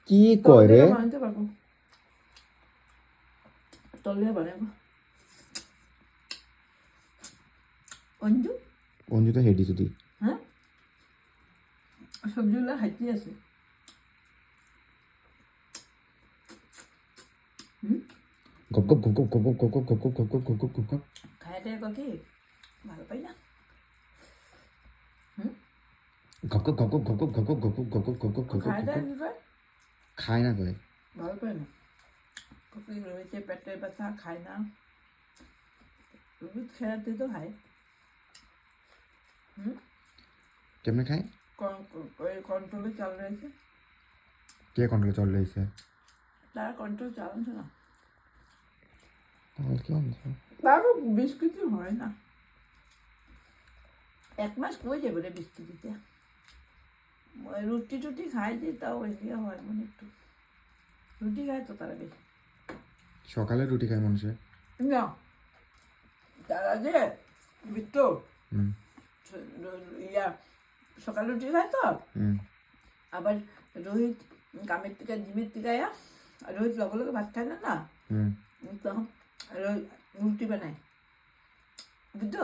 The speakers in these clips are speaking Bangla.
কি কয় রে? বানাতে পারবো, তলে বানাবো। অঞ্জু অঞ্জু তো হেডি যদি হ্যাঁ, সবজিগুলো খাইতে আছে। গপ গপ গপ গপ গপ গপ গপ গপ গপ গপ গপ গপ গপ গপ। খাইতে কি ভালো পাই না। গপ গপ গপ গপ গপ গপ গপ গপ গপ গপ গপ গপ গপ খাইতে গপ। কি কয় খায় না কয়। ভালো পাই না। কপি রয়েছে পেটের ব্যথা, খায় না। রোহিত খেলাতে তো খায়। কেমনে খায়? কন্ট্রোলে চাল রয়েছে, কে কন্ট্রোলে চল রয়েছে? তারা কন্ট্রোল চালাচ্ছে না। তাহলে কি আনছে? তারও বিস্কুটই হয় না। 1 মাস কই যাবে রে বিস্কুট দিতে। রুটি টুটি খায় যে, তাও এদিকে হয় মানে একটু রুটি খায় তো তারা বেশি। সকালে রুটি খায় মানুষে? না, তারা যে বিত্ত ইয়া সকালে রুটি খায় তো। আবার রোহিত কামের থেকে জিমের থেকে আয়া, রোহিত লগে লগে ভাত খায় না না, তখন রুটি বানায় বুঝছো।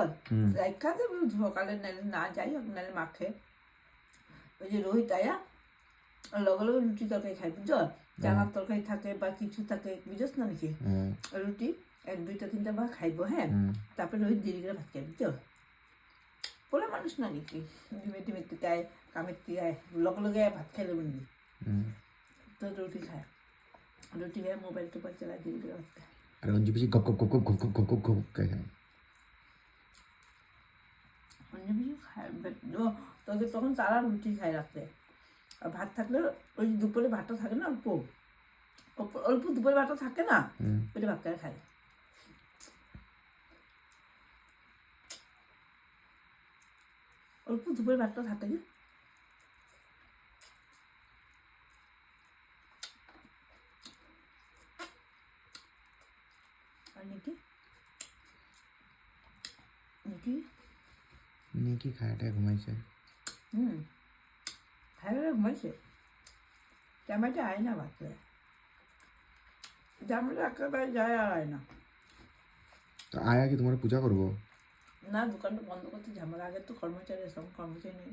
রাইখাতে সকালে নাইলে না যাই হোক, নাহলে মাখে। ওই যে রোহিত আয়া লগে লগে রুটি তরকারি খাই বুঝছো। চানার তরকারি থাকে বা কিছু থাকে, বুঝছ না নাকি। রুটি 1 2 3 বার খাইবো, হ্যাঁ। তারপরে রোহিত দেরি করে ভাত খাই বুঝছো। পোলা মানুষ না নাকি, ডিমের থেকে আয়, কামের থেকে আয়, লগে লগে ভাত খাইলে বলবি। তো রুটি খায়, রুটি খায়, মোবাইল টোবাইল চালায়, দেরি করে ভাত খায়। আর অঞ্জু বেশি গপ গপ গপ গপ গপ গপ গপ গপ খায়। অন্য কিছু খায়, তবে তখন তারা রুটি খায় রাত্রে। আর ভাত থাকলে ওই দুপুরে ভাতটা থাকে না, অল্প অল্প দুপুরে ভাতটা থাকে না, ওইটা ভাত করে খায়। অল্প দুপুরে ভাতটা থাকে যে। আর নাকি নাকি নাকি খায়াটা ঘুমাইছে। খাইলে ঘুমাইছে। জামাইটা আয় না ভাত করে, জামাইটা একেবারে যায় আর আয় না। তো আয়া কি তোমার পূজা করবো? না, দোকানটা বন্ধ করতে ঝামেলা। আগে তো কর্মচারী, সব কর্মচারী নেই।